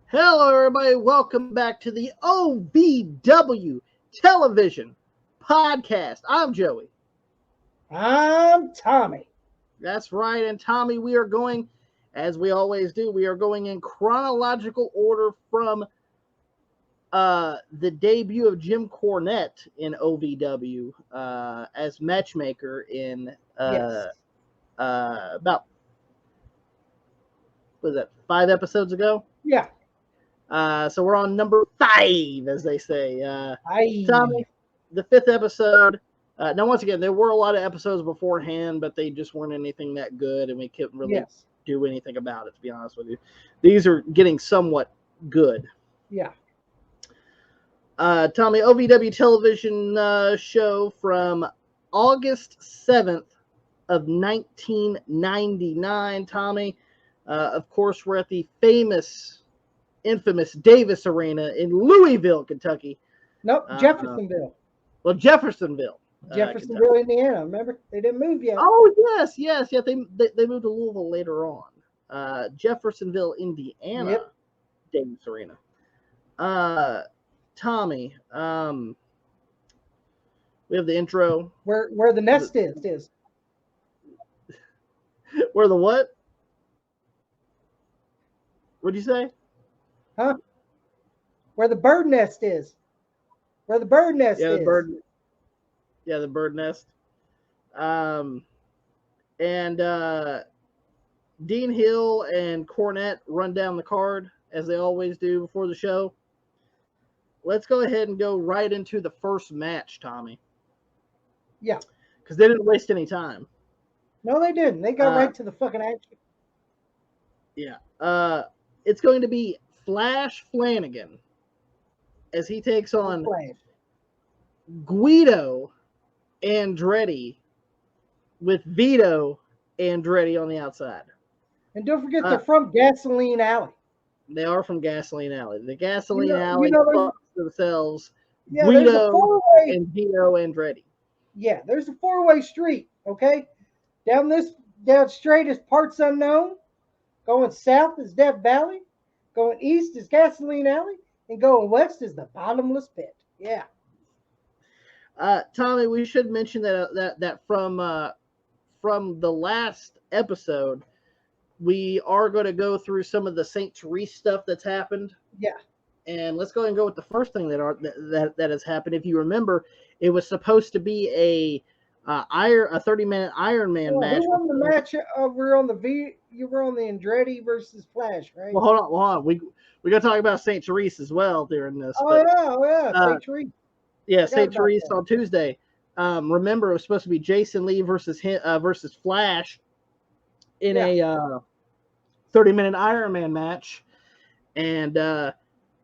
Hello, everybody. Welcome back to the OVW television podcast. I'm Joey. I'm Tommy. That's right. And Tommy, we are going, as we always do, we are going in chronological order from the debut of Jim Cornette in OVW as matchmaker in Yes. about, what was that, 5 episodes ago? Yeah. So we're on number 5, as they say. I. Tommy, the 5th episode. Now, once again, there were a lot of episodes beforehand, but they just weren't anything that good, and we couldn't really Yes. do anything about it, to be honest with you. These are getting somewhat good. Yeah. Tommy, OVW television show from August 7th of 1999. Tommy, of course, we're at the infamous Davis Arena in Louisville, Kentucky. Nope. Jeffersonville. Well, Jeffersonville. Jeffersonville, Indiana. Remember? They didn't move yet. Oh, yes. They moved to Louisville later on. Jeffersonville, Indiana. Yep. Davis Arena. Tommy, we have the intro. Where the nest is. Where the what? What'd you say? Huh? Where the bird nest is. Where the bird nest is. The bird nest. And Dean Hill and Cornette run down the card as they always do before the show. Let's go ahead and go right into the first match, Tommy. Yeah. Because they didn't waste any time. No, they didn't. They got right to the fucking action. Yeah. It's going to be Flash Flanagan as he takes on Guido Andretti with Vito Andretti on the outside. And don't forget they're from Gasoline Alley. They are from Gasoline Alley. The Gasoline Alley themselves, yeah, Guido and Vito Andretti. Yeah, there's a 4-way street, okay? Down straight is Parts Unknown. Going south is Death Valley. Going east is Gasoline Alley. And going west is the Bottomless Pit. Yeah. Tommy, we should mention that from the last episode, we are going to go through some of the St. Therese stuff that's happened. Yeah. And let's go ahead and go with the first thing that has happened. If you remember, it was supposed to be a 30-minute Iron Man match. Who won the match? You were on the Andretti versus Flash, right? Well, hold on. We got to talk about St. Therese as well during this. St. Therese. Yeah, St. Therese on Tuesday. Remember, it was supposed to be Jason Lee versus Flash in a 30-minute Iron Man match, and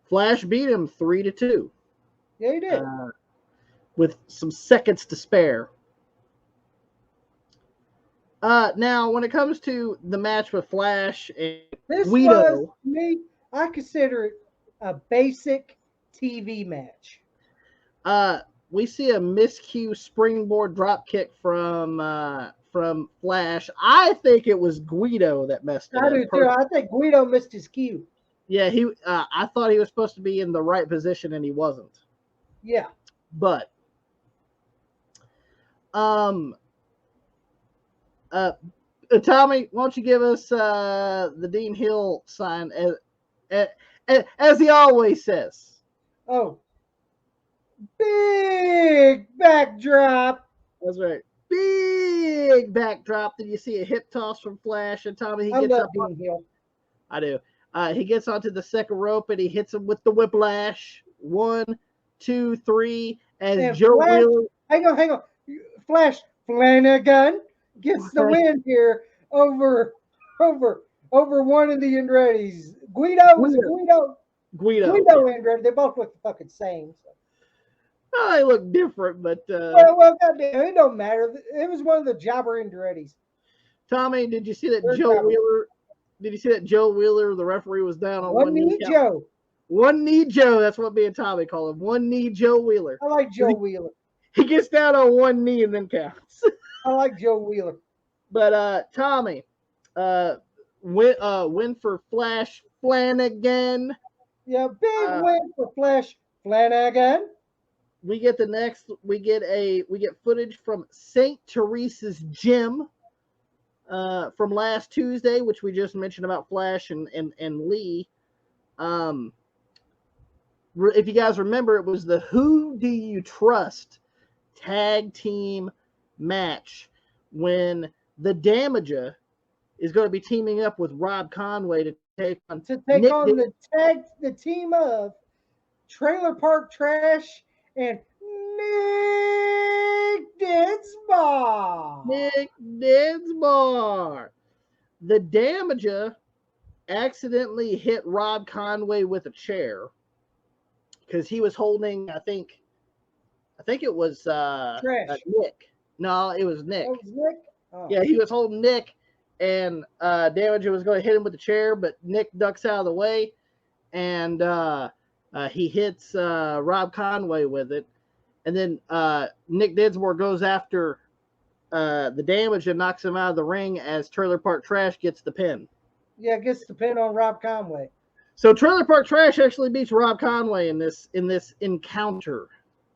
Flash beat him 3-2. Yeah, he did. With some seconds to spare. Now, when it comes to the match with Flash and Guido, I consider it a basic TV match. We see a miscue springboard drop kick from Flash. I think it was Guido that messed it up. I do too. I think Guido missed his cue. Yeah, I thought he was supposed to be in the right position and he wasn't. Yeah. But Tommy, why don't you give us the Dean Hill sign as he always says? Oh. Big backdrop. That's right. Big backdrop. Then you see a hip toss from Flash, and Tommy I love Dean Hill. I do. He gets onto the second rope and he hits him with the whiplash. 1, 2, 3, and Joe Wheeler. Hang on. Flash Flanagan gets the win here over one of the Andretti's. Guido Andretti. They both look the fucking same. So. Oh, they look different, but well, goddamn, it don't matter. It was one of the jobber Andretti's. Tommy, did you see that Joe Wheeler? Did you see that Joe Wheeler, the referee, was down on one knee? Joe. One knee Joe. That's what me and Tommy call him. One knee Joe Wheeler. I like Joe Wheeler. He gets down on one knee and then counts. I like Joe Wheeler. But Tommy, win for Flash Flanagan. Yeah, big Uh, win for Flash Flanagan. we get footage from St. Teresa's gym from last Tuesday, which we just mentioned about Flash and Lee. Um, if you guys remember, it was the Who Do You Trust tag team match when the Damager is going to be teaming up with Rob Conway to take on Nick the team of Trailer Park Trash and Nick Dinsmore. Dinsmore. The Damager accidentally hit Rob Conway with a chair because he was holding, I think it was Trash. Nick. No, it was Nick. That was Nick? Oh. Yeah, he was holding Nick, and Damager was going to hit him with the chair, but Nick ducks out of the way, and he hits Rob Conway with it. And then Nick Dinsmore goes after the Damage and knocks him out of the ring as Trailer Park Trash gets the pin. Yeah, gets the pin on Rob Conway. So Trailer Park Trash actually beats Rob Conway in this encounter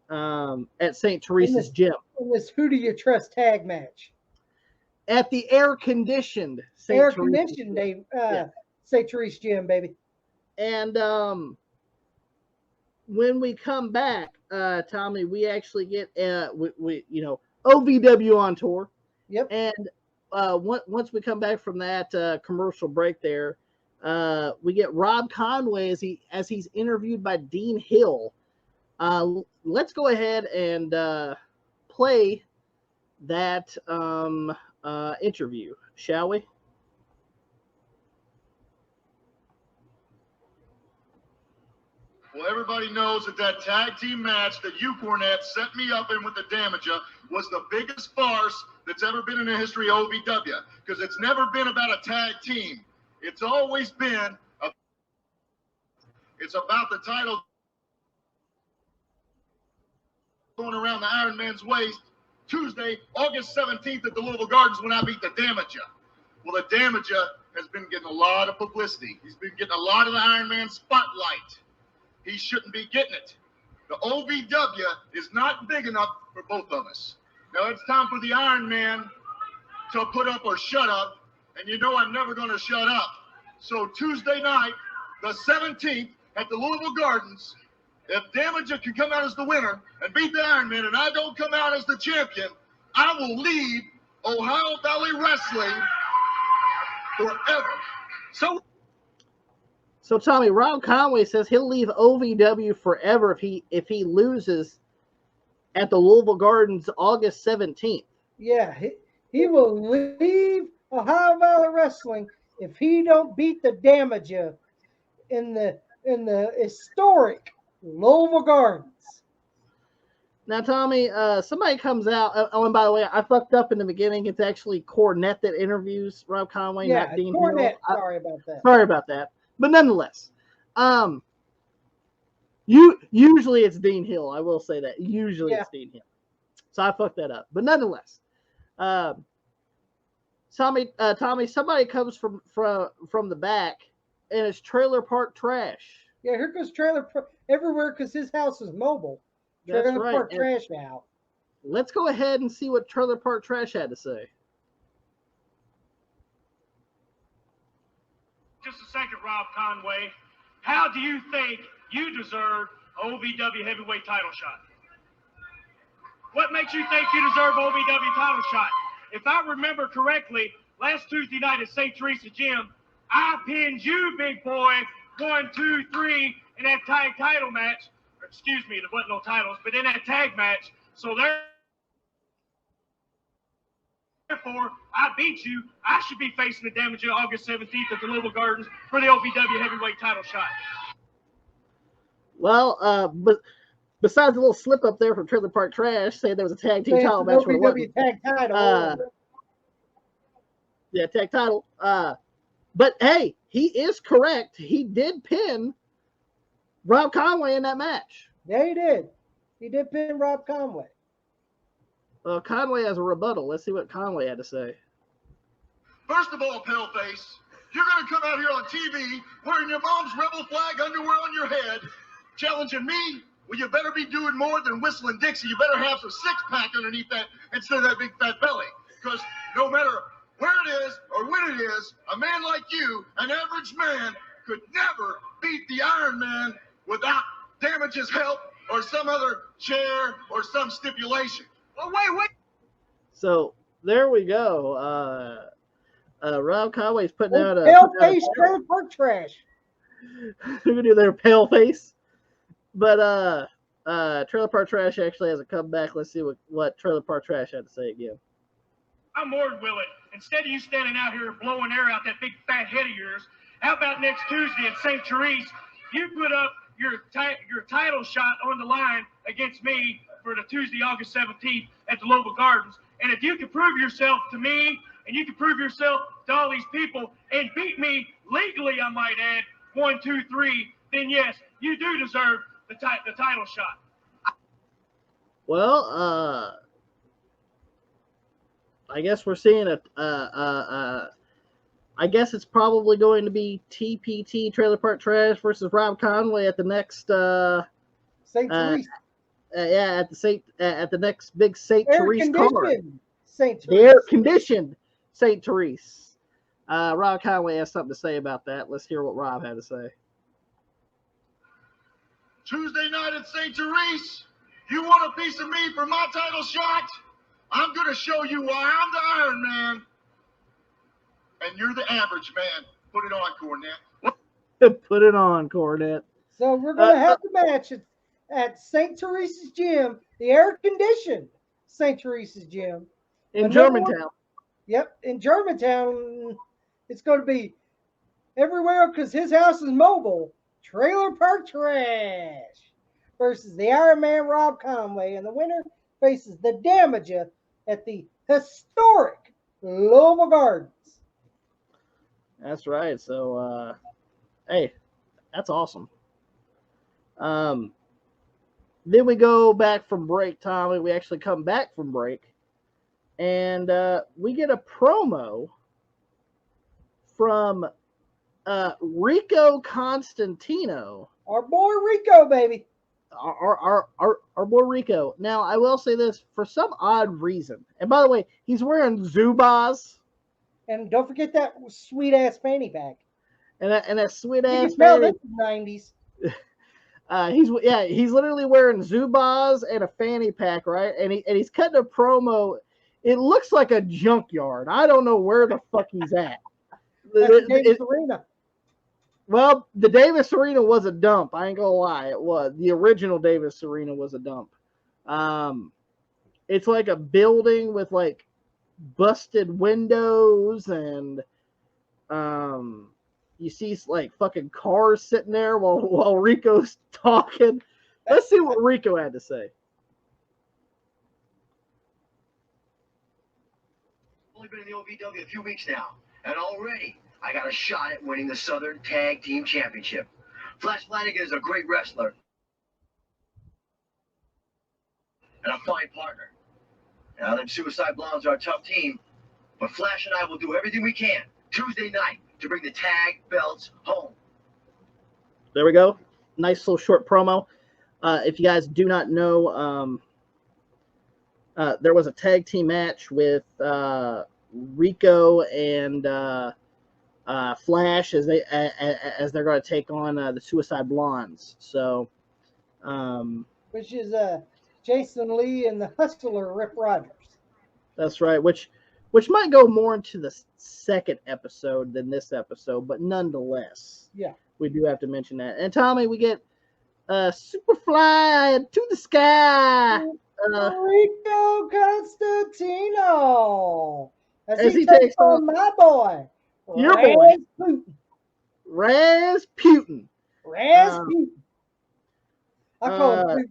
at St. Teresa's gym. In this Who Do You Trust tag match. At the air-conditioned St. Teresa's gym, baby. And when we come back, Tommy, we actually get OVW on tour. Yep. And once we come back from that commercial break there, we get Rob Conway as he's interviewed by Dean Hill. Let's go ahead and play that interview, shall we? Well, everybody knows that tag team match that you, Cornette, set me up in with the Damager was the biggest farce that's ever been in the history of OVW, because it's never been about a tag team. It's always been it's about the title going around the Iron Man's waist Tuesday, August 17th at the Louisville Gardens when I beat the Damager. Well, the Damager has been getting a lot of publicity. He's been getting a lot of the Iron Man spotlight. He shouldn't be getting it. The OVW is not big enough for both of us. Now it's time for the Iron Man to put up or shut up, and you know I'm never going to shut up. So Tuesday night, the 17th, at the Louisville Gardens, if Damager can come out as the winner and beat the Iron Man, and I don't come out as the champion, I will leave Ohio Valley Wrestling forever. So Tommy, Rob Conway says he'll leave OVW forever if he loses at the Louisville Gardens August 17th. Yeah, he will leave Ohio Valley Wrestling if he don't beat the Damager in the historic Louisville Gardens. Now, Tommy, somebody comes out. Oh, and by the way, I fucked up in the beginning. It's actually Cornette that interviews Rob Conway, not Dean Cornette. Hill. Sorry about that. Sorry about that. But nonetheless, usually it's Dean Hill. I will say that. Usually it's Dean Hill. So I fucked that up. But nonetheless, Tommy, somebody comes from the back, and it's Trailer Park Trash. Yeah, here goes Trailer everywhere because his house is mobile. That's Trailer right. Park Trash now. Let's go ahead and see what Trailer Park Trash had to say. Just a second, Rob Conway. How do you think you deserve OVW heavyweight title shot? What makes you think you deserve OVW title shot? If I remember correctly, last Tuesday night at St. Teresa Gym, I pinned you, big boy, 1, 2, 3 in that tag title match. Or, excuse me, there wasn't no titles, but in that tag match. So therefore, I beat you. I should be facing the Damager August 17th at the Louisville Gardens for the OVW heavyweight title shot. Well, but besides the little slip up there from Trailer Park Trash, saying there was a tag team title match. OVW tag title. Yeah, tag title. But hey, he is correct. He did pin Rob Conway in that match. Yeah, he did. He did pin Rob Conway. Conway has a rebuttal. Let's see what Conway had to say. First of all, Paleface, You're going to come out here on TV wearing your mom's rebel flag underwear on your head, challenging me? Well, you better be doing more than whistling Dixie. You better have some six-pack underneath that instead of that big fat belly. Because no matter where it is or when it is, a man like you, an average man, could never beat the Iron Man without Damage's help or some other chair or some stipulation. Oh, wait. So there we go. Rob Conway's putting out a pale face trailer park trash. We're gonna do their pale face. But Trailer Park Trash actually has a comeback. Let's see what Trailer Park Trash had to say again. I'm more than willing. Instead of you standing out here blowing air out that big fat head of yours, how about next Tuesday at St. Therese, you put up your title shot on the line against me for the Tuesday, August 17th at the Louisville Gardens. And if you can prove yourself to me and you can prove yourself to all these people and beat me legally, I might add, 1, 2, 3, then yes, you do deserve the title shot. Well, I guess we're seeing I guess it's probably going to be TPT Trailer Park Trash versus Rob Conway at the next St. Therese. At the next big St. Air Therese card. St. The Therese. air conditioned St. Therese. Rob Conway has something to say about that. Let's hear what Rob had to say. Tuesday night at St. Therese, you want a piece of me for my title shot? I'm going to show you why I'm the Iron Man, and you're the average man. Put it on, Cornette. Put it on, Cornette. So we're going to have the match at St. Teresa's Gym, the air-conditioned St. Teresa's Gym. In Germantown. Yep, in Germantown. It's going to be everywhere because his house is mobile. Trailer Park Trash versus the Iron Man Rob Conway. And the winner faces the Damager at the historic Louisville Gardens. That's right. So, hey, that's awesome. Then we go back from break, Tommy. We actually come back from break. And we get a promo from Rico Constantino. Our boy Rico, baby. Our boy Rico. Now, I will say this, for some odd reason. And by the way, he's wearing Zubaz. And don't forget that sweet-ass fanny pack. And that sweet-ass fanny pack. This is 90s. He's literally wearing Zubaz and a fanny pack, right? And he's cutting a promo. It looks like a junkyard. I don't know where the fuck he's at. That's Davis Arena. Well, the Davis Arena was a dump. I ain't gonna lie, it was. The original Davis Arena was a dump. It's like a building with like busted windows, and you see like fucking cars sitting there while Rico's talking. Let's see what Rico had to say. Only been in the OVW a few weeks now, and already I got a shot at winning the Southern Tag Team Championship. Flash Flanagan is a great wrestler and a fine partner. Now, them Suicide Blondes are a tough team, but Flash and I will do everything we can Tuesday night to bring the tag belts home. There we go. Nice little short promo. If you guys do not know, there was a tag team match with Rico and Flash as they're going to take on the Suicide Blondes. So, which is Jason Lee and the Hustler Rip Rogers. That's right. Which might go more into the second episode than this episode, but nonetheless, yeah, we do have to mention that. And Tommy, we get Superfly to the sky. Rico Constantino as he takes on my boy, your boy, Rasputin. I call him Putin.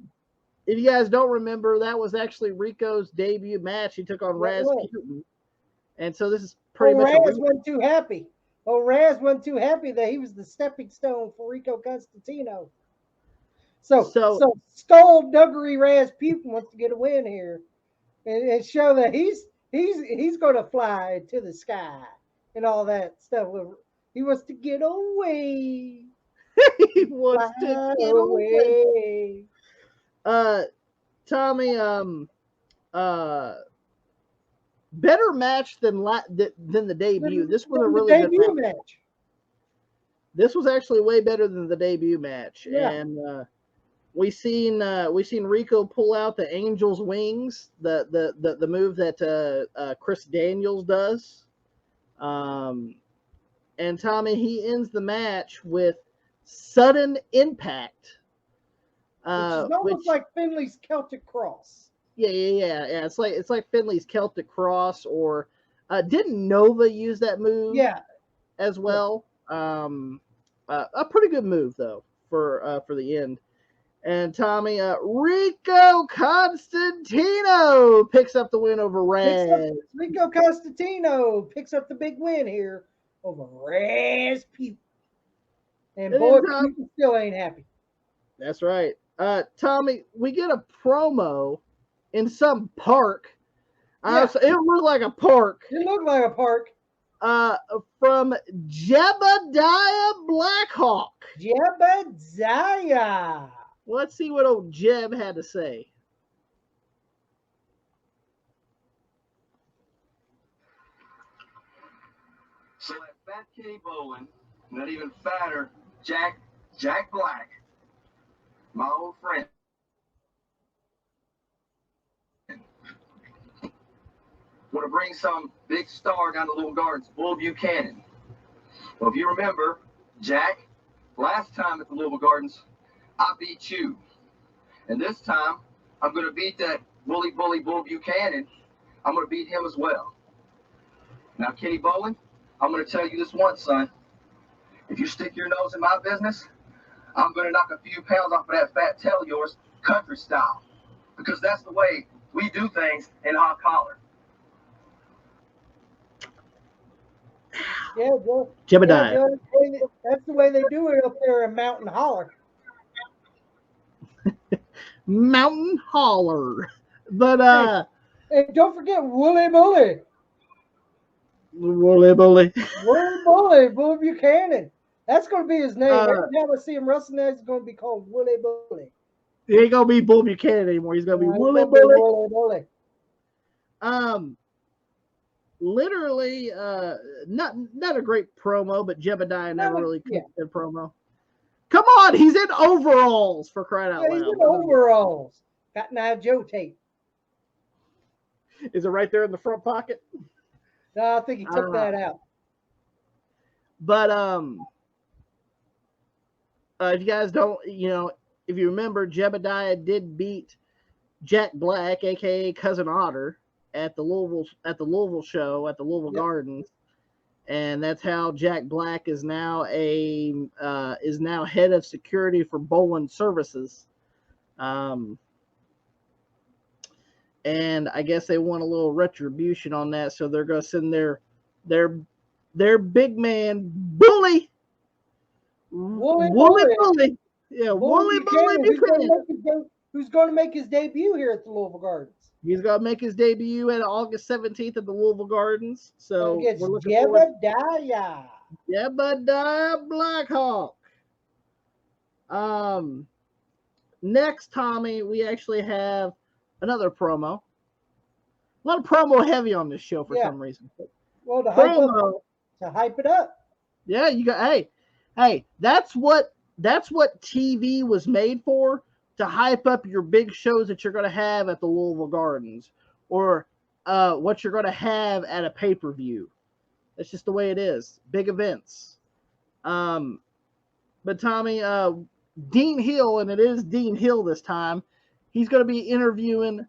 If you guys don't remember, that was actually Rico's debut match. He took on Rasputin. And so this is pretty much Raz wasn't too happy. Raz wasn't too happy that he was the stepping stone for Rico Constantino. So skullduggery Rasputin wants to get a win here and show that he's going to fly to the sky and all that stuff He wants to get away. He wants to Fly get away. away. Tommy, better match than the debut. This was a The really good debut match. match. This was actually way better than the debut match, Yeah. and we seen Rico pull out the Angel's Wings, the move that Chris Daniels does. And Tommy, he ends the match with sudden impact, Which is almost like Finley's Celtic Cross. yeah. It's like Finley's Celtic Cross, or didn't Nova use that move? Yeah. As well. A pretty good move though for the end. And Tommy, Rico Constantino picks up the win over Raz. Rico Constantino picks up the big win here over Raz people. And boy, people still ain't happy. That's right. Tommy, we get a promo in some park. So it looked like a park. It looked like a park. From Jebediah Blackhawk. Jebediah. Let's see what old Jeb had to say. So that fat Kenny Bolin, not even fatter, Jack Black, my old friend, want to bring some big star down to Little Gardens, Bull Buchanan. Well, if you remember, Jack, last time at the Louisville Gardens, I beat you. And this time, I'm going to beat that bully Bull Buchanan. I'm going to beat him as well. Now, Kenny Bolin, I'm going to tell you this once, son. If you stick your nose in my business, I'm going to knock a few pounds off of that fat tail of yours, country style. Because that's the way we do things in hot collar. Yeah, Joe. Jebediah. Yeah, Joe, that's the way they do it up there in Mountain Holler. Mountain Holler. But hey, don't forget Wooly Bully. Wooly Bully. Wooly Bully, Bull Buchanan. That's going to be his name. Every time I see him wrestling, that's going to be called Wooly Bully. He ain't gonna be Bull Buchanan anymore. He's gonna be Wooly Bully. Wooly Bully. Literally, not a great promo, but Jebediah never really cut a promo. Come on, he's in overalls, for crying out loud. He's in overalls. Got an Joe tape. Is it right there in the front pocket? No, I think he took that out. But if you guys don't, if you remember, Jebediah did beat Jack Black, aka Cousin Otter, at the Louisville show at the Louisville Gardens, and that's how Jack Black is now head of security for Bolin Services. And I guess they want a little retribution on that, so they're going to send their big man Bully Bully. Yeah, Wooly Bully Buchanan. Who's going to make his debut here at the Louisville Gardens? He's going to make his debut at August 17th at the Louisville Gardens. So we're looking Jebediah. Jebediah Blackhawk. Next, Tommy, we actually have another promo. A lot of promo heavy on this show for some reason. Well, to hype it up. Yeah, you got hey, that's what TV was made for, to hype up your big shows that you're going to have at the Louisville Gardens, or what you're going to have at a pay-per-view. That's just the way it is. Big events. But Tommy, Dean Hill, and it is Dean Hill this time, he's going to be interviewing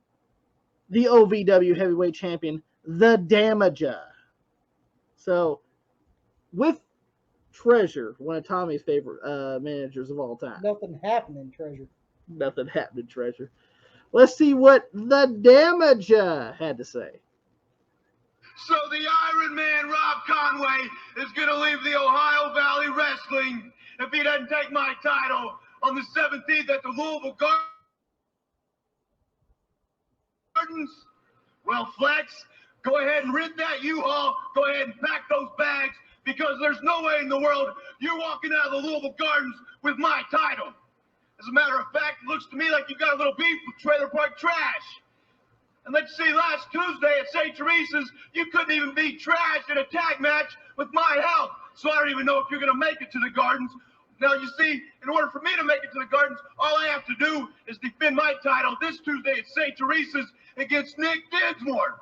the OVW heavyweight champion, the Damager. So, with Treasure, one of Tommy's favorite managers of all time. Nothing happening, Treasure. Nothing happening, Treasure. Let's see what the Damager had to say. So the Iron Man, Rob Conway, is going to leave the Ohio Valley Wrestling if he doesn't take my title on the 17th at the Louisville Gardens. Well, Flex, go ahead and rent that U-Haul. Go ahead and pack those bags, because there's no way in the world you're walking out of the Louisville Gardens with my title. As a matter of fact, it looks to me like you got a little beef with Trailer Park Trash. And let's see, last Tuesday at St. Teresa's, you couldn't even beat Trash in a tag match with my help. So I don't even know if you're going to make it to the Gardens. Now, you see, in order for me to make it to the Gardens, all I have to do is defend my title this Tuesday at St. Teresa's against Nick Dinsmore.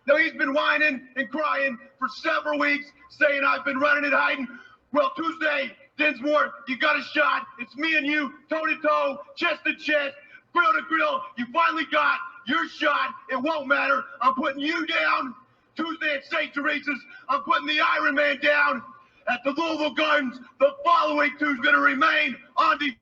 Now, he's been whining and crying for several weeks, saying I've been running and hiding. Well, Tuesday, Dinsmore, you got a shot. It's me and you, toe-to-toe, chest-to-chest, grill-to-grill. You finally got your shot. It won't matter. I'm putting you down. Tuesday at St. Teresa's, I'm putting the Iron Man down. At the Louisville Gardens, the following two's going to remain undefeated.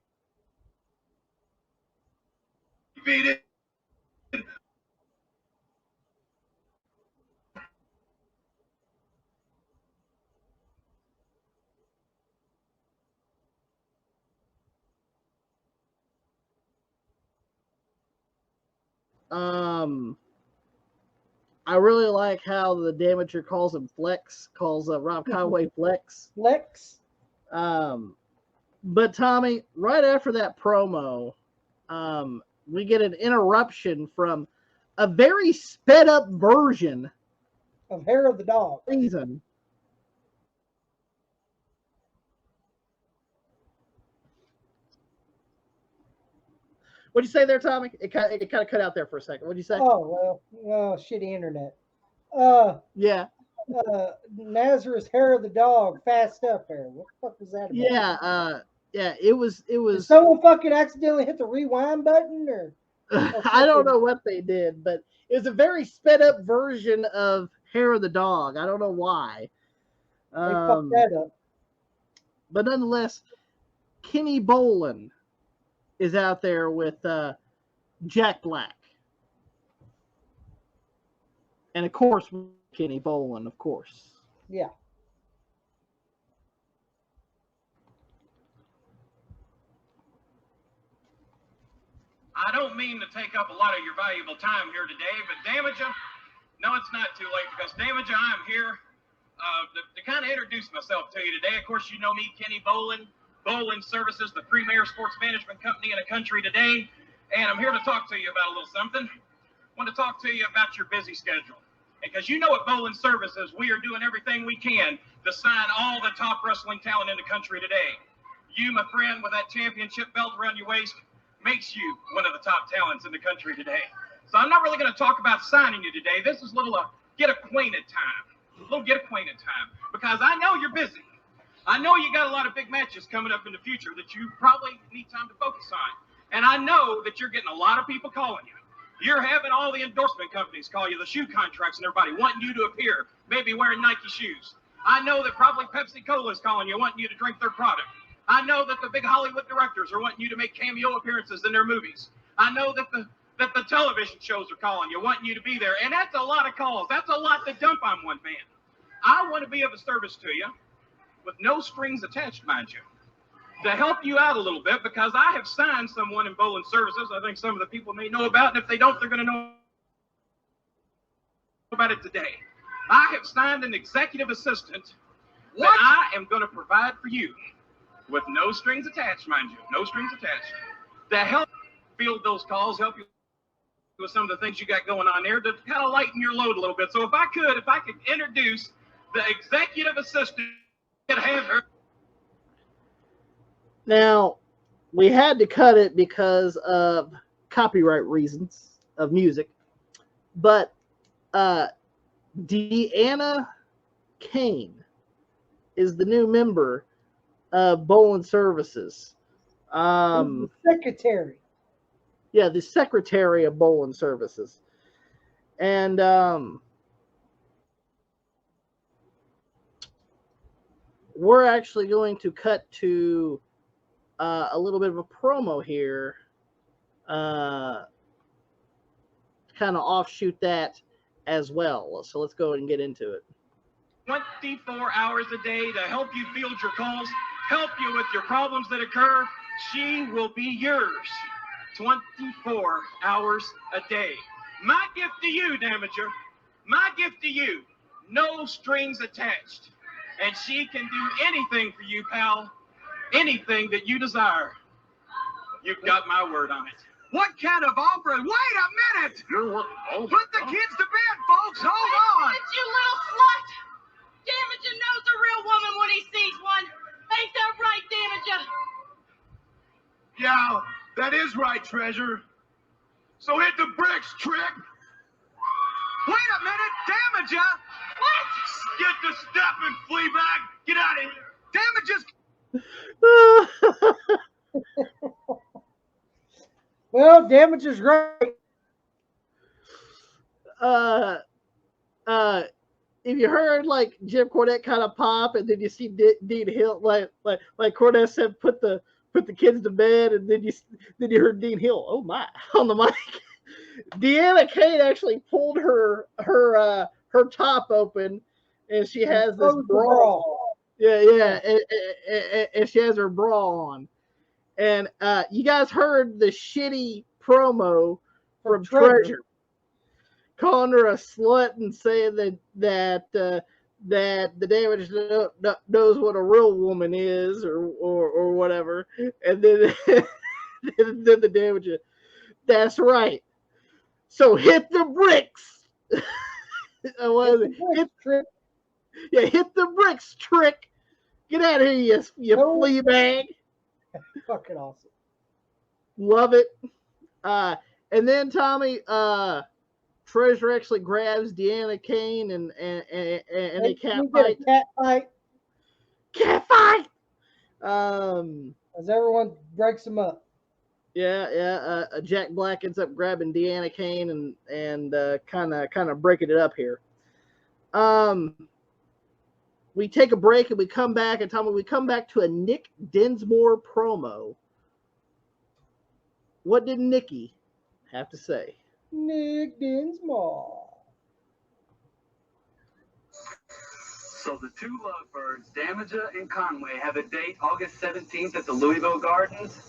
I really like how the Damager calls him Flex, calls Rob Conway Flex. Flex. But Tommy, right after that promo, we get an interruption from a very sped up version of Hair of the Dog. Reason. What'd you say there, Tommy? It kind of cut out there for a second. What'd you say? Oh, well, shitty internet. Yeah. Nazareth's Hair of the Dog, Fast Up Hair. What the fuck was that about? Yeah, it was. Did someone fucking accidentally hit the rewind button, or I don't know what they did, but it was a very sped up version of Hair of the Dog. I don't know why. They fucked that up. But nonetheless, Kenny Bolin is out there with Jack Black. And of course, Kenny Bolin, of course. Yeah. I don't mean to take up a lot of your valuable time here today, but Damager, no, it's not too late, because Damager, I'm here to kind of introduce myself to you today. Of course, you know me, Kenny Bolin. Bolin Services, the premier sports management company in the country today, and I'm here to talk to you about a little something. I want to talk to you about your busy schedule, because you know at Bolin Services, we are doing everything we can to sign all the top wrestling talent in the country today. You, my friend, with that championship belt around your waist, makes you one of the top talents in the country today. So I'm not really going to talk about signing you today. This is a little get acquainted time. A little get acquainted time, because I know you're busy. I know you got a lot of big matches coming up in the future that you probably need time to focus on. And I know that you're getting a lot of people calling you. You're having all the endorsement companies call you, the shoe contracts and everybody wanting you to appear, maybe wearing Nike shoes. I know that probably Pepsi-Cola is calling you, wanting you to drink their product. I know that the big Hollywood directors are wanting you to make cameo appearances in their movies. I know that the television shows are calling you, wanting you to be there. And that's a lot of calls. That's a lot to dump on one man. I want to be of a service to you, with no strings attached, mind you, to help you out a little bit, because I have signed someone in Bolin Services I think some of the people may know about, and if they don't, they're going to know about it today. I have signed an executive assistant that I am going to provide for you with no strings attached, mind you, no strings attached, to help field those calls, help you with some of the things you got going on there, to kind of lighten your load a little bit. So if I could introduce the executive assistant. Now, we had to cut it because of copyright reasons of music, but Deanna Kane is the new member of Bolin Services. The secretary. Yeah, the secretary of Bolin Services. And we're actually going to cut to a little bit of a promo here, kind of offshoot that as well. So let's go ahead and get into it. 24 hours a day to help you field your calls, help you with your problems that occur. She will be yours 24 hours a day. My gift to you, Damager, my gift to you, no strings attached. and she can do anything for you, pal. Anything that you desire. You've got my word on it. What kind of offer? Wait a minute! You're what? Oh, Put the kids to bed, folks. Hold on. It's you little slut! Damager knows a real woman when he sees one. Ain't that right, Damager? yeah, that is right, Treasure. So hit the bricks, Trick. Wait a minute. Damager. What? Get the stepping, Fleabag. Get out of here. Damager's. Well, Damager's right. If you heard like Jim Cornette kind of pop, and then you see Dean Hill, like Cornette said, put the kids to bed, and then you heard Dean Hill, oh my, on the mic. Deanna Kane actually pulled her top open, and she has this bra. Yeah, and she has her bra on. And you guys heard the shitty promo from Treasure, calling her a slut and saying that the Damage knows what a real woman is, or whatever. And then then the Damage, that's right. So hit the bricks. What is it? Hit the bricks, Trick. Get out of here, you flea bag. Fucking awesome. Love it. And then Tommy, Treasure actually grabs Deanna Kane and they cat fight. Cat fight. As everyone breaks them up. Yeah. Jack Black ends up grabbing Deanna Kane and kind of breaking it up here. We take a break and we come back, and Tommy, we come back to a Nick Dinsmore promo. What did Nikki have to say? Nick Dinsmore. So the two lovebirds, Damager and Conway, have a date August 17th at the Louisville Gardens.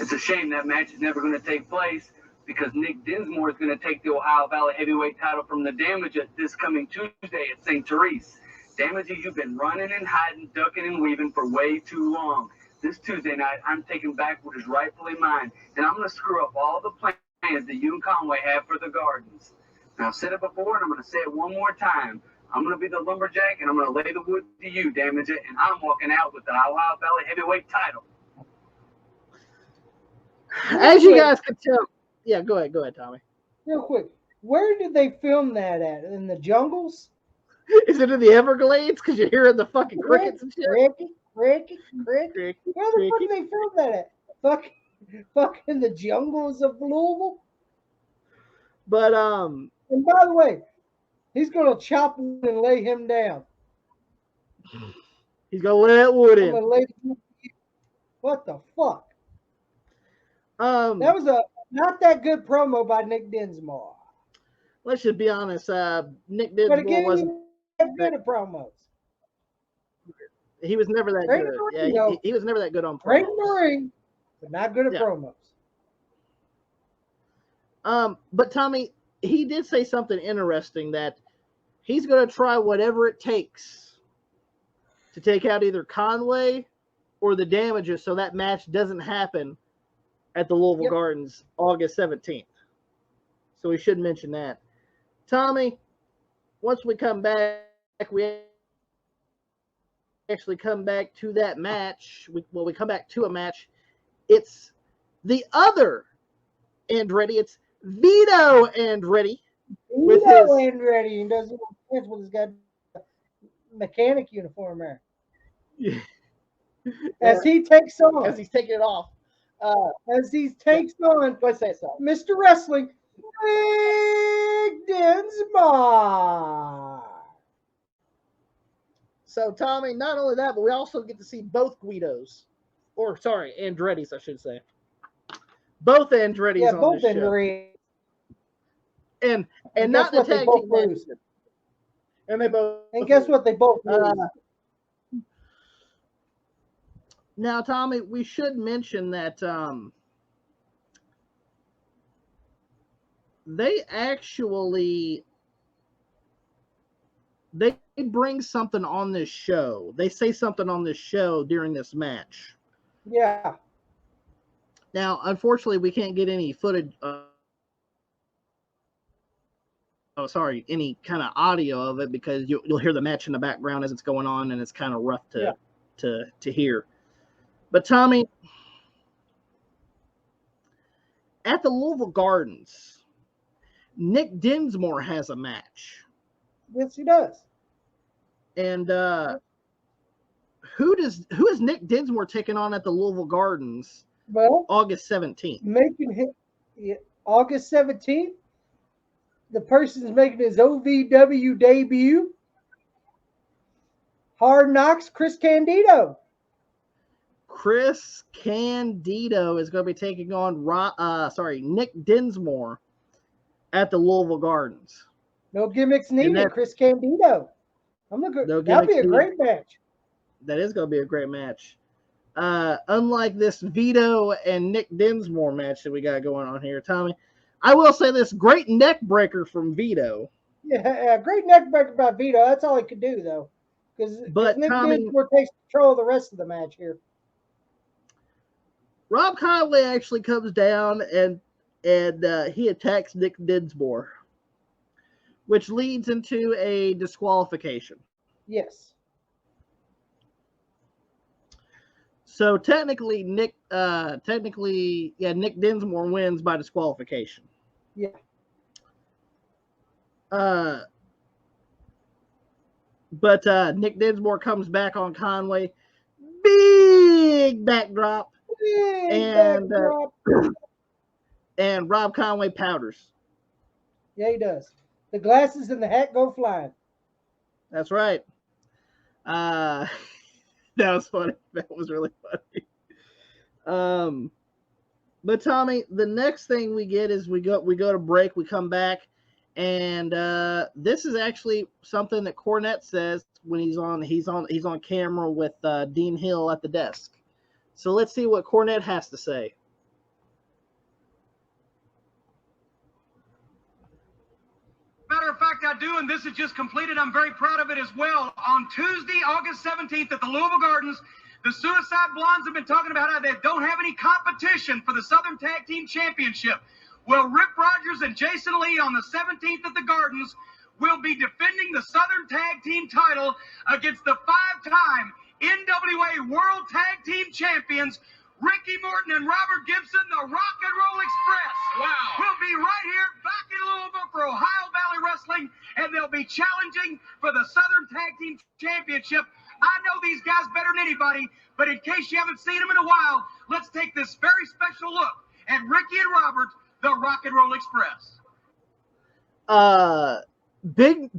It's a shame that match is never going to take place because Nick Dinsmore is going to take the Ohio Valley heavyweight title from the Damager this coming Tuesday at St. Therese. Damager, you've been running and hiding, ducking and weaving for way too long. This Tuesday night, I'm taking back what is rightfully mine, and I'm going to screw up all the plans that you and Conway have for the Gardens. Now, I've said it before, and I'm going to say it one more time. I'm going to be the lumberjack, and I'm going to lay the wood to you, Damager, and I'm walking out with the Ohio Valley heavyweight title. As you guys can tell, yeah, go ahead, Tommy. Real quick, where did they film that at? In the jungles? Is it in the Everglades? Because you're hearing the fucking crickets and shit. Cricket. Where the fuck did they film that at? Fucking the jungles of Louisville. But And by the way, he's gonna chop wood and lay him down. He's gonna lay that wood in. What the fuck? That was a not that good promo by Nick Dinsmore. Let's just be honest. Nick But Dinsmore again, wasn't he was good at promos. He was never that Great good. ring, Yeah, he was never that good on promos. Great in the ring, but not good at promos. But Tommy, he did say something interesting that he's going to try whatever it takes to take out either Conway or the Damages so that match doesn't happen at the Louisville Gardens August 17th. So we should mention that. Tommy, once we come back, we actually come back to that match. We come back to a match. It's the other Andretti. It's Vito Andretti. Andretti. He doesn't dance with his got mechanic uniform there. Yeah. As he takes on. As he's taking it off. As he takes on. Go say so. Mr. Wrestling, Nick Dinsmore. So, Tommy, not only that, but we also get to see both Guidos. Or, sorry, Andretti's, I should say. Both Andretti's on both this Andretti. show. And not the tag team match. And they both. And guess what? They both lose. Now, Tommy, we should mention that they actually bring something on this show. They say something on this show during this match. Yeah. Now, unfortunately, we can't get any footage. Any kind of audio of it because you'll hear the match in the background as it's going on, and it's kind of rough to hear. But Tommy, at the Louisville Gardens, Nick Dinsmore has a match. Yes, he does. And who is Nick Dinsmore taking on at the Louisville Gardens? Well, August 17th. August 17th. The person is making his OVW debut. Hard Knocks, Chris Candido. Chris Candido is going to be taking on Nick Dinsmore at the Louisville Gardens. No gimmicks needed. Chris Candido. That'll be a great match. That is going to be a great match. Unlike this Vito and Nick Dinsmore match that we got going on here, Tommy, I will say this: great neck breaker from Vito. Yeah, great neck breaker by Vito. That's all he could do, though, because Nick Dinsmore takes control of the rest of the match here. Rob Conway actually comes down and he attacks Nick Dinsmore, which leads into a disqualification. Yes. So technically, Nick Dinsmore wins by disqualification. Yeah. But Nick Dinsmore comes back on Conway. Big backdrop. And Rob Conway powders. Yeah, he does. The glasses and the hat go flying. That's right. That was funny. That was really funny. But Tommy, the next thing we get is we go to break. We come back, and this is actually something that Cornette says when he's on camera with Dean Hill at the desk. So let's see what Cornette has to say. Matter of fact, I do, and this is just completed. I'm very proud of it as well. On Tuesday, August 17th at the Louisville Gardens, the Suicide Blondes have been talking about how they don't have any competition for the Southern Tag Team Championship. Well, Rip Rogers and Jason Lee on the 17th at the Gardens will be defending the Southern Tag Team title against the 5-time NWA World Tag Team Champions, Ricky Morton and Robert Gibson, the Rock and Roll Express. Wow. Will be right here back in Louisville for Ohio Valley Wrestling, and they'll be challenging for the Southern Tag Team Championship. I know these guys better than anybody, but in case you haven't seen them in a while, let's take this very special look at Ricky and Robert, the Rock and Roll Express. Big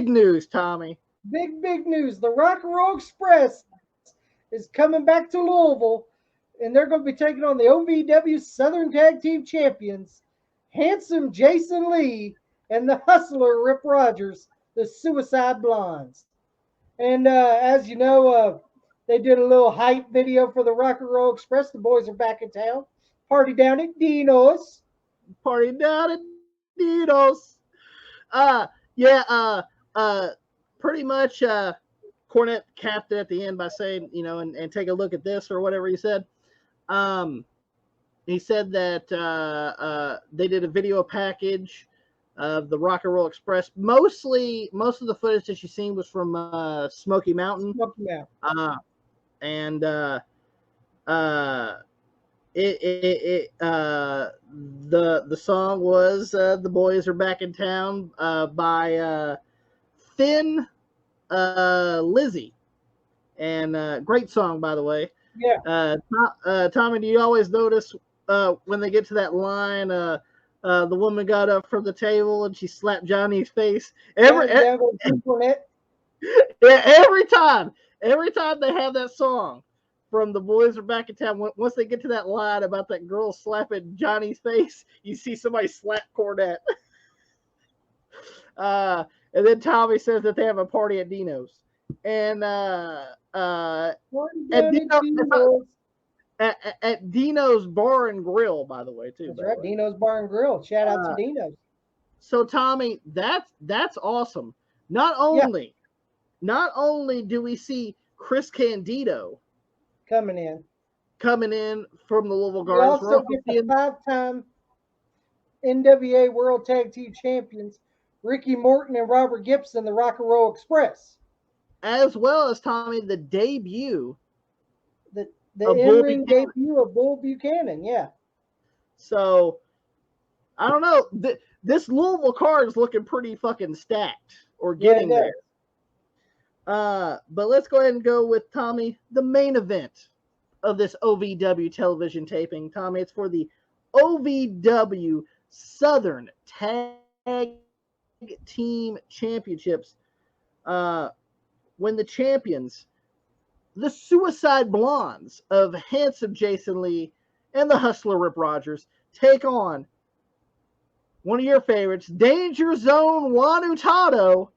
news, Tommy. Big news. The Rock and Roll Express is coming back to Louisville, and they're going to be taking on the OVW Southern Tag Team Champions, Handsome Jason Lee and the Hustler Rip Rogers, the Suicide Blondes. And as you know, they did a little hype video for the Rock and Roll Express. The boys are back in town. Party down at Dino's. Pretty much Cornette capped it at the end by saying, and take a look at this or whatever he said. He said that they did a video package of the Rock and Roll Express. Most of the footage that you've seen was from Smoky Mountain. The song was "The Boys Are Back in Town" by Thin Lizzy, and great song, by the way. Yeah. Tommy, do you always notice when they get to that line, the woman got up from the table and she slapped Johnny's face? Every time they have that song from "The Boys Are Back in Town," once they get to that line about that girl slapping Johnny's face, you see somebody slap Cornette. And then Tommy says that they have a party at Dino's. And at Dino's Bar and Grill, by the way, too. That's right, Dino's Bar and Grill. Shout out to Dino's. So Tommy, that's awesome. Not only do we see Chris Candido coming in from the Louisville we Gardens, we're also also get the seeing 5-time NWA World Tag Team Champions Ricky Morton and Robert Gibson, the Rock and Roll Express. as well as Tommy the debut The of Bull in-ring Buchanan. debut of Bull Buchanan, yeah. So I don't know. This Louisville card is looking pretty fucking stacked, or getting Yeah, it there. But let's go ahead and go with Tommy, the main event of this OVW television taping. Tommy, it's for the OVW Southern Tag Team Championships. When the champions, the Suicide Blondes of handsome Jason Lee and the Hustler Rip Rogers, take on one of your favorites, Danger Zone Juan Hurtado,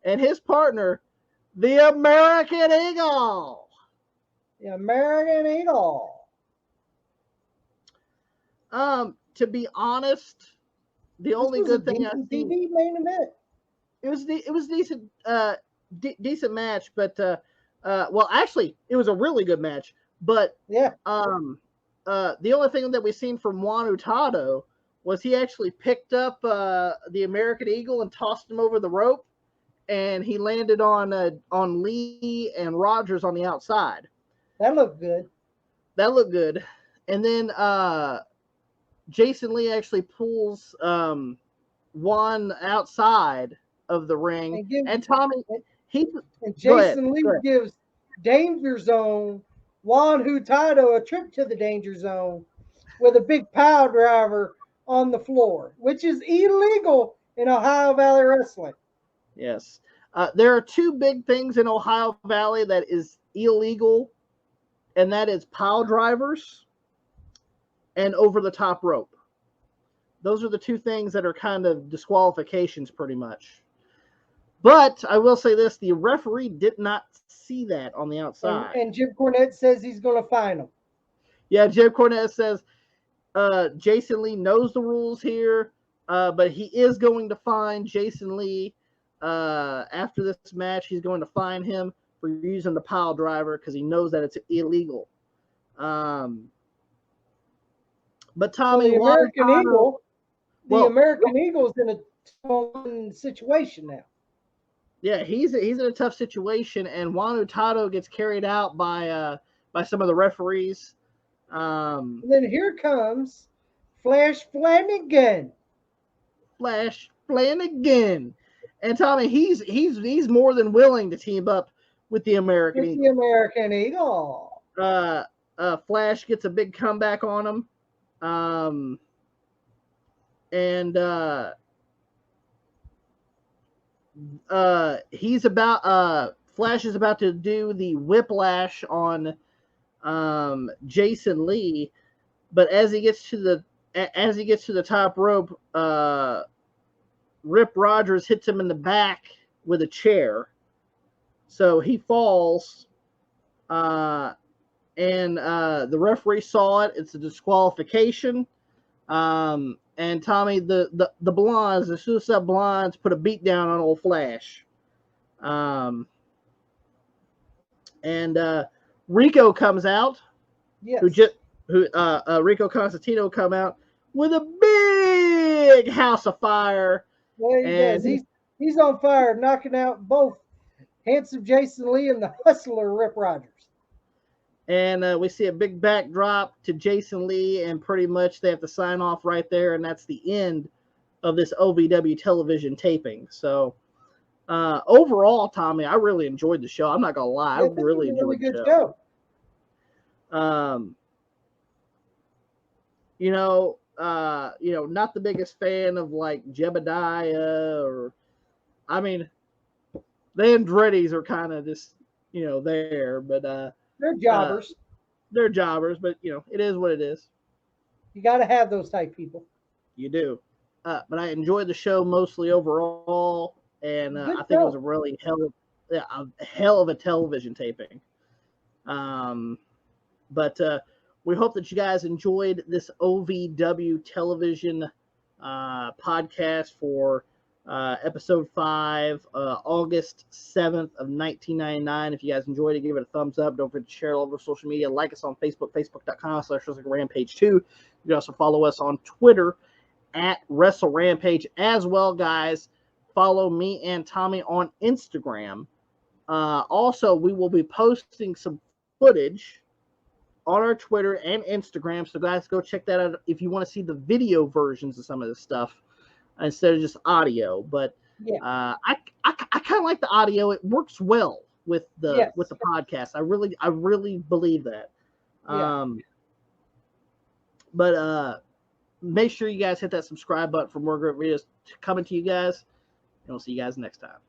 and his partner, the American Eagle. The American Eagle. To be honest, the only good thing I've seen, TV main event. it was decent, decent match, but well, actually, it was a really good match. But yeah, the only thing that we've seen from Juan Hurtado was he actually picked up the American Eagle and tossed him over the rope, and he landed on Lee and Rogers on the outside. That looked good. And then Jason Lee actually pulls Juan outside of the ring, and Tommy Jason Lee gives Danger Zone Juan Hurtado a trip to the Danger Zone with a big pile driver on the floor, which is illegal in Ohio Valley Wrestling. Yes. There are two big things in Ohio Valley that is illegal, and that is pile drivers and over the top rope. Those are the two things that are kind of disqualifications pretty much. But I will say this, the referee did not see that on the outside. And Jim Cornette says he's going to fine him. Yeah, Jim Cornette says Jason Lee knows the rules here, but he is going to fine Jason Lee after this match. He's going to fine him for using the pile driver because he knows that it's illegal. But Tommy, so the American Eagle's in a tough situation now. Yeah, he's in a tough situation, and Juan Hurtado gets carried out by some of the referees. And then here comes Flash Flanagan. Flash Flanagan, and Tommy, he's more than willing to team up with the American Eagle. The American Eagle. Flash gets a big comeback on him, and Flash is about to do the whiplash on Jason Lee, but as he gets to the top rope, Rip Rogers hits him in the back with a chair, so he falls, and the referee saw it. It's a disqualification. And Tommy, the Blondes, the Suicide Blondes, put a beat down on old Flash. And Rico comes out. Yes. Rico Constantino come out with a big house of fire. Well, he does. He's on fire, knocking out both handsome Jason Lee and the Hustler Rip Rogers. And we see a big backdrop to Jason Lee, and pretty much they have to sign off right there, and that's the end of this OVW television taping. So overall, Tommy, I really enjoyed the show. I'm not gonna lie, I really enjoyed the show. Not the biggest fan of like Jebediah, or I mean, the Andretti's are kind of just there, but they're jobbers. They're jobbers, but it is what it is. You got to have those type people. You do. But I enjoyed the show mostly overall, and I think it was a really hell of a television taping. But we hope that you guys enjoyed this OVW television podcast for Episode 5, August 7th of 1999. If you guys enjoyed it, give it a thumbs up. Don't forget to share it all over social media. Like us on Facebook, facebook.com/WrestlingRampage2. You can also follow us on Twitter at WrestleRampage as well, guys. Follow me and Tommy on Instagram. Also, we will be posting some footage on our Twitter and Instagram. So, guys, go check that out if you want to see the video versions of some of this stuff instead of just audio. But Yeah. I kind of like the audio. It works well with the podcast. I really believe that. Yeah. But make sure you guys hit that subscribe button for more great videos coming to you guys, and we'll see you guys next time.